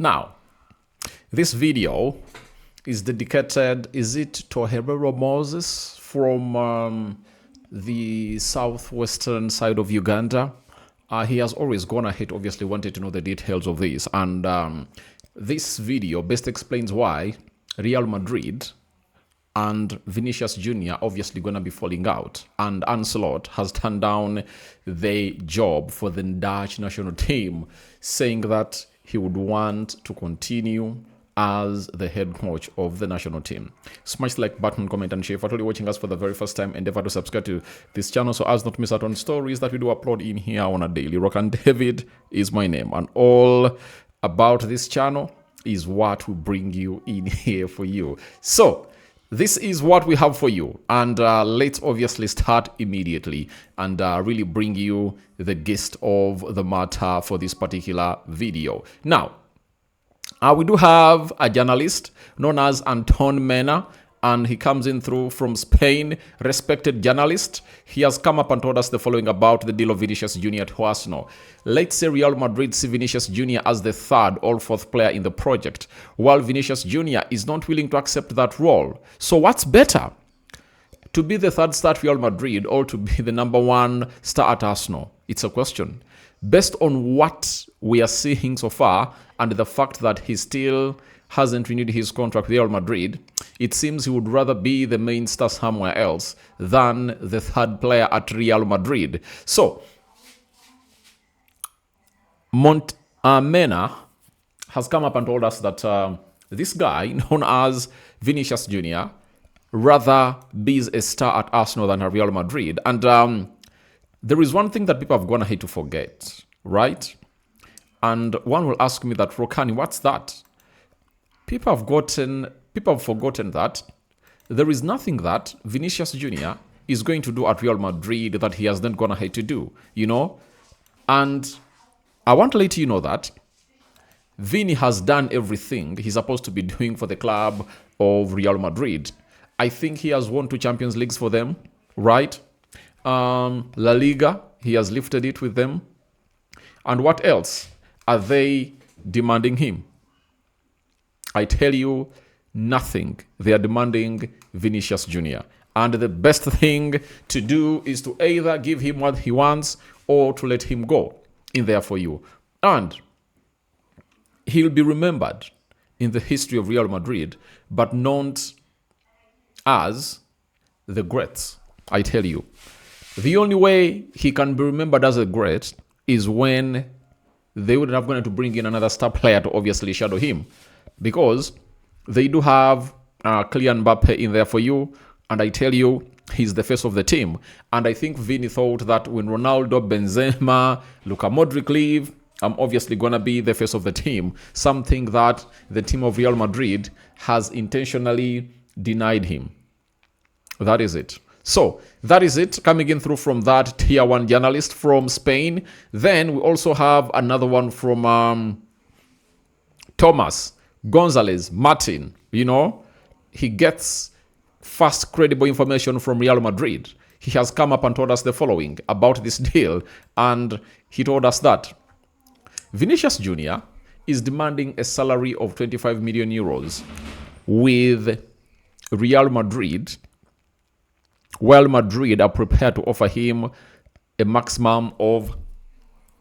Now, this video is dedicated, is it to Herero Moses from the southwestern side of Uganda? He has always gone ahead, obviously wanted to know the details of this. And this video best explains why Real Madrid and Vinicius Jr. obviously going to be falling out. And Ancelot has turned down the job for the Dutch national team, saying that he would want to continue as the head coach of the national team. Smash the like button, comment, and share. If you're watching us for the very first time, endeavor to subscribe to this channel so as not to miss out on stories that we do upload in here on a daily. Rokani David is my name, and all about this channel is what we bring you in here for you. So this is what we have for you, and let's obviously start immediately and really bring you the gist of the matter for this particular video. Now, we do have a journalist known as Anton Mena, and he comes in through from Spain, respected journalist. He has come up and told us the following about the deal of Vinicius Jr. to Arsenal. Let's say Real Madrid see Vinicius Jr. as the third or fourth player in the project, while Vinicius Jr. is not willing to accept that role. So what's better? To be the third star at Real Madrid or to be the number one star at Arsenal? It's a question. Based on what we are seeing so far and the fact that he still hasn't renewed his contract with Real Madrid, it seems he would rather be the main star somewhere else than the third player at Real Madrid. So, Mena has come up and told us that this guy, known as Vinicius Jr., rather be a star at Arsenal than at Real Madrid. And there is one thing that people have gone ahead to forget, right? And one will ask me that, Rokani, what's that? People have forgotten that there is nothing that Vinicius Jr. is going to do at Real Madrid that he has then gone ahead to do, you know? And I want to let you know that Vini has done everything he's supposed to be doing for the club of Real Madrid. I think he has won 2 Champions Leagues for them, right? La Liga, he has lifted it with them. And what else are they demanding him? I tell you, nothing. They are demanding Vinicius Jr. And the best thing to do is to either give him what he wants or to let him go in there for you. And he'll be remembered in the history of Real Madrid, but not as the greats. I tell you, the only way he can be remembered as a great is when they would have gone to bring in another star player to obviously shadow him, because they do have Kylian Mbappe in there for you, and I tell you, he's the face of the team. And I think Vini thought that when Ronaldo, Benzema, Luka Modric leave, I'm obviously going to be the face of the team, something that the team of Real Madrid has intentionally denied him. That is it. So that is it, coming in through from that tier 1 journalist from Spain. Then we also have another one from Thomas Gonzalez Martin. You know, he gets fast, credible information from Real Madrid. He has come up and told us the following about this deal, and he told us that Vinicius Jr. is demanding a salary of 25 million euros with Real Madrid, while Madrid are prepared to offer him a maximum of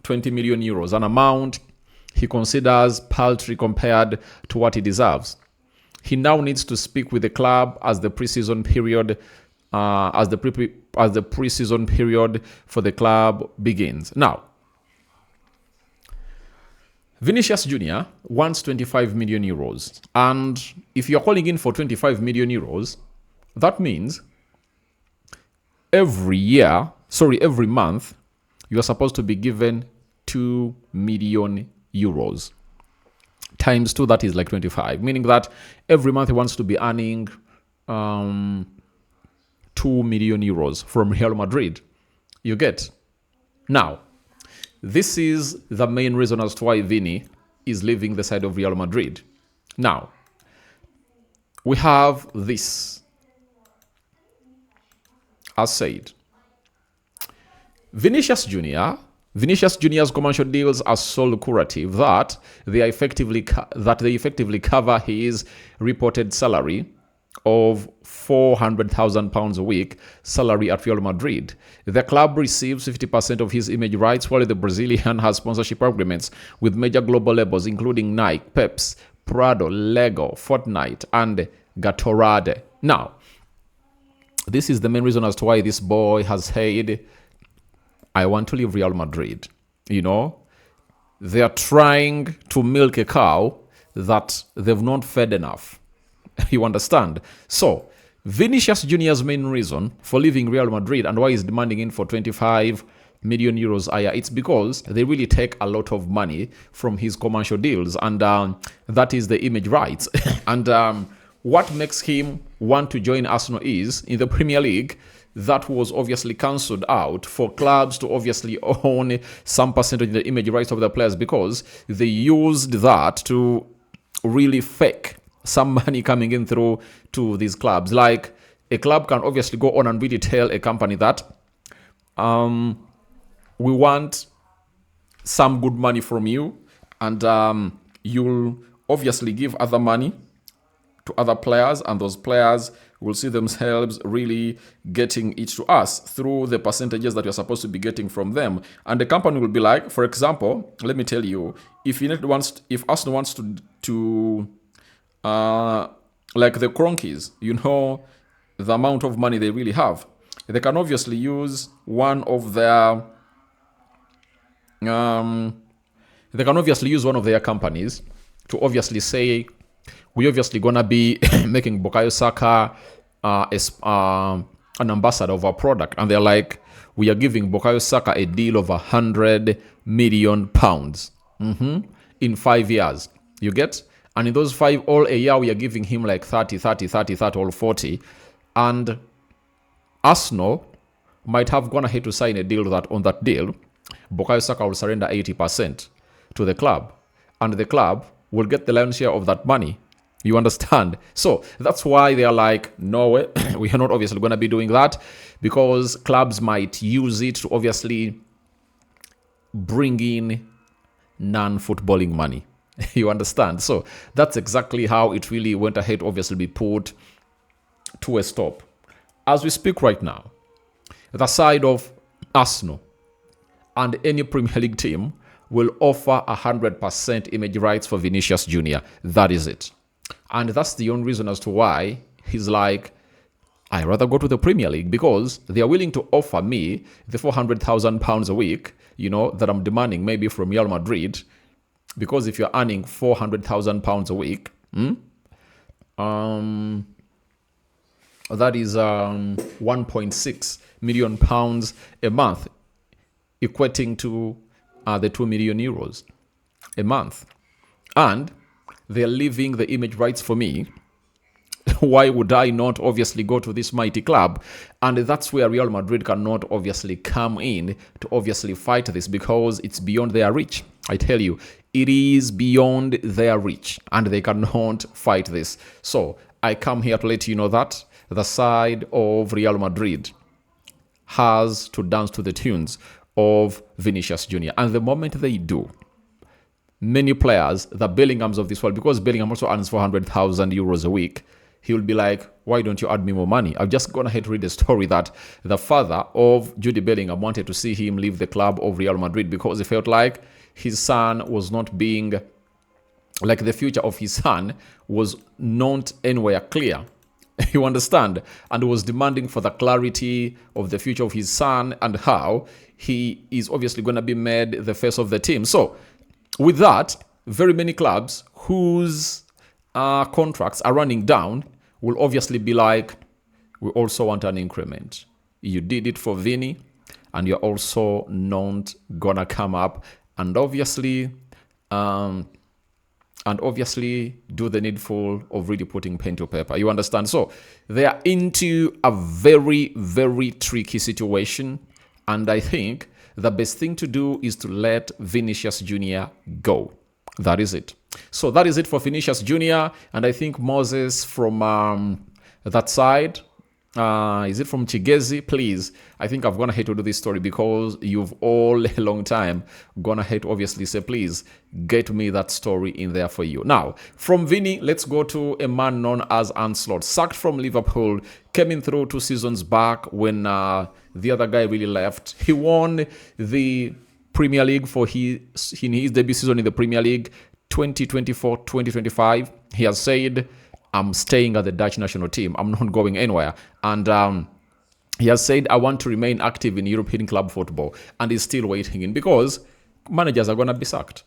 20 million euros, an amount he considers paltry compared to what he deserves. He now needs to speak with the club as the preseason period for the club begins. Now, Vinicius Jr. wants 25 million euros. And if you're calling in for 25 million euros, that means every month, you are supposed to be given 2 million euros. Times 2, that is like 25. Meaning that every month he wants to be earning 2 million euros from Real Madrid. You get? Now, this is the main reason as to why Vini is leaving the side of Real Madrid. Now, we have this. As said, Vinicius Jr. Vinicius Junior's commercial deals are so lucrative that they effectively cover his reported salary of £400,000 a week salary at Real Madrid. The club receives 50% of his image rights, while the Brazilian has sponsorship agreements with major global labels including Nike, Pepsi, Prado, Lego, Fortnite, and Gatorade. Now, this is the main reason as to why this boy has said, I want to leave Real Madrid. You know, they are trying to milk a cow that they've not fed enough. You understand? So, Vinicius Junior's main reason for leaving Real Madrid and why he's demanding in for 25 million euros a year, it's because they really take a lot of money from his commercial deals, and that is the image rights. And what makes him want to join Arsenal is, in the Premier League, that was obviously cancelled out for clubs to obviously own some percentage of the image rights of the players, because they used that to really fake some money coming in through to these clubs. Like, a club can obviously go on and really tell a company that we want some good money from you, and you'll obviously give other money to other players, and those players will see themselves really getting it to us through the percentages that you're supposed to be getting from them. And the company will be like, for example, let me tell you, if Arsenal wants to like the Cronkies, you know, the amount of money they really have, they can obviously use one of their companies to obviously say, we obviously gonna be making Bukayo Saka an ambassador of our product, and they're like, we are giving Bukayo Saka a deal of £100 million in 5 years. You get? And in those 5, all a year, we are giving him like 30, or 40. And Arsenal might have gone ahead to sign a deal that on that deal, Bukayo Saka will surrender 80% to the club, and the club will get the lion's share of that money. You understand? So that's why they are like, no way, we are not obviously going to be doing that, because clubs might use it to obviously bring in non-footballing money. You understand? So that's exactly how it really went ahead, obviously be put to a stop. As we speak right now, the side of Arsenal and any Premier League team will offer 100% image rights for Vinicius Junior. That is it. And that's the only reason as to why he's like, I'd rather go to the Premier League, because they are willing to offer me the £400,000 a week, you know, that I'm demanding maybe from Real Madrid. Because if you're earning £400,000 a week, that is £1.6 million a month, equating to the 2 million euros a month. And they're leaving the image rights for me. Why would I not obviously go to this mighty club? And that's where Real Madrid cannot obviously come in to obviously fight this, because it's beyond their reach. I tell you, it is beyond their reach, and they cannot fight this. So I come here to let you know that the side of Real Madrid has to dance to the tunes of Vinicius Junior. And the moment they do, many players, the Bellinghams of this world, because Bellingham also earns 400,000 euros a week, he will be like, why don't you add me more money? I've just gone ahead to read the story that the father of Jude Bellingham wanted to see him leave the club of Real Madrid, because he felt like his son was not being, like the future of his son was not anywhere clear. You understand? And was demanding for the clarity of the future of his son and how he is obviously going to be made the face of the team. So with that, very many clubs whose contracts are running down will obviously be like, we also want an increment. You did it for Vini, and you're also not gonna come up and obviously do the needful of really putting pen to paper. You understand? So they are into a very, very tricky situation, and I think the best thing to do is to let Vinicius Junior go. That is it. So that is it for Vinicius Junior. And I think Moses from that side, Is it from Chigezi? Please, I think I've gone ahead to do this story because you've all a long time gone ahead to obviously say, please get me that story in there for you. Now, from Vinny, let's go to a man known as Anslot, sacked from Liverpool, came in through 2 seasons back when the other guy really left. He won the Premier League in his debut season in the Premier League 2024-2025. He has said, I'm staying at the Dutch national team. I'm not going anywhere. And he has said, I want to remain active in European club football. And he's still waiting in because managers are going to be sacked.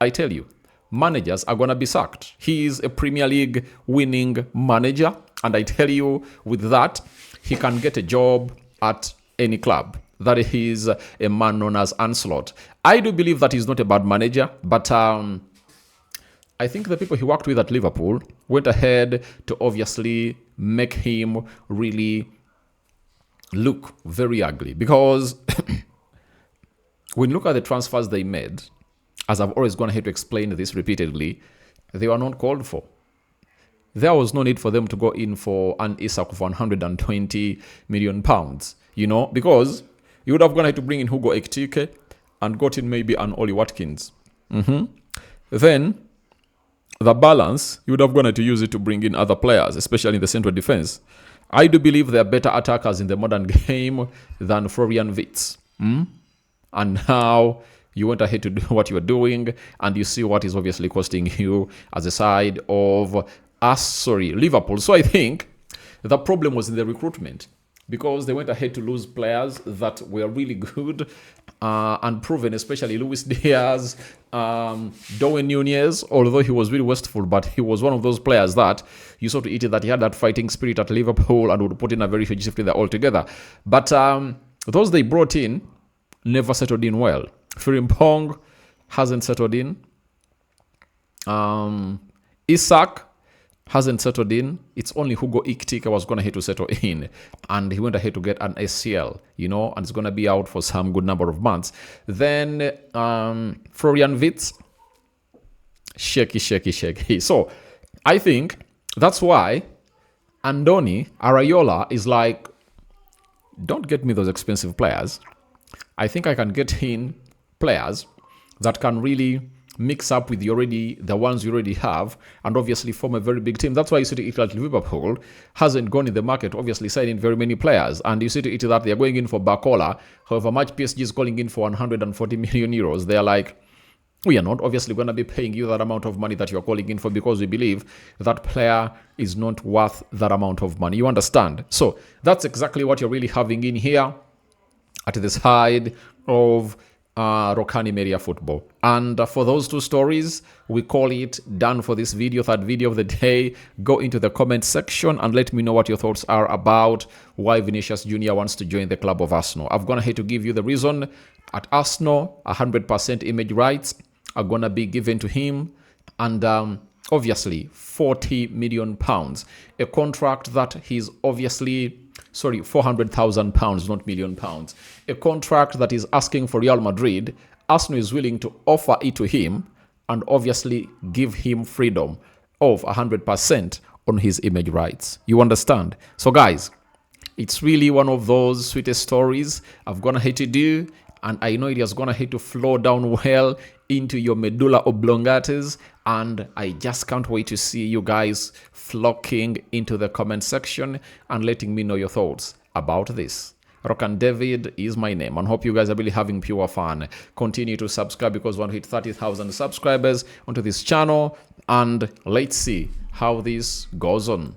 I tell you, managers are going to be sacked. He is a Premier League winning manager. And I tell you, with that, he can get a job at any club. That is a man known as Anslot. I do believe that he's not a bad manager, but I think the people he worked with at Liverpool went ahead to obviously make him really look very ugly. Because when you look at the transfers they made, as I've always gone ahead to explain this repeatedly, they were not called for. There was no need for them to go in for an Isak of 120 million pounds, because you would have gone ahead to bring in Hugo Ekitike and got in maybe an Oli Watkins. Then the balance, you would have gone to use it to bring in other players, especially in the central defense. I do believe there are better attackers in the modern game than Florian Wirtz. And now you went ahead to do what you are doing, and you see what is obviously costing you as a side of Liverpool. So I think the problem was in the recruitment, because they went ahead to lose players that were really good and proven, especially Luis Diaz, Darwin Nunez, although he was really wasteful, but he was one of those players that you saw to it that he had that fighting spirit at Liverpool and would put in a very huge shift in there altogether. But those they brought in never settled in well. Frimpong hasn't settled in. Isak hasn't settled in. It's only Hugo Ekitike was going to have to settle in. And he went ahead to get an ACL, and it's going to be out for some good number of months. Then Florian Wirtz, shaky. So I think that's why Andoni Arayola is like, don't get me those expensive players. I think I can get in players that can really mix up with the ones you already have, and obviously form a very big team. That's why you see to it that Liverpool hasn't gone in the market, obviously signing very many players. And you see to it that they're going in for Barcola, however much PSG is calling in for 140 million euros. They're like, we are not obviously going to be paying you that amount of money that you're calling in for, because we believe that player is not worth that amount of money. You understand? So that's exactly what you're really having in here at the side of Rokani Media Football. And for those 2 stories, we call it done for this video, third video of the day. Go into the comment section and let me know what your thoughts are about why Vinicius Jr. wants to join the club of Arsenal. I've gone ahead to give you the reason. At Arsenal, 100% image rights are going to be given to him. And obviously, 40 million pounds. A contract that he's obviously... 400,000 pounds, not million pounds. A contract that is asking for Real Madrid. Arsenal is willing to offer it to him and obviously give him freedom of 100% on his image rights. You understand? So guys, it's really one of those sweetest stories I've gone ahead to do, and I know it has gone ahead to flow down well into your medulla oblongatas, and I just can't wait to see you guys flocking into the comment section and letting me know your thoughts about this. Rokani David is my name, and hope you guys are really having pure fun. Continue to subscribe, because we want to hit 30,000 subscribers onto this channel, and let's see how this goes on.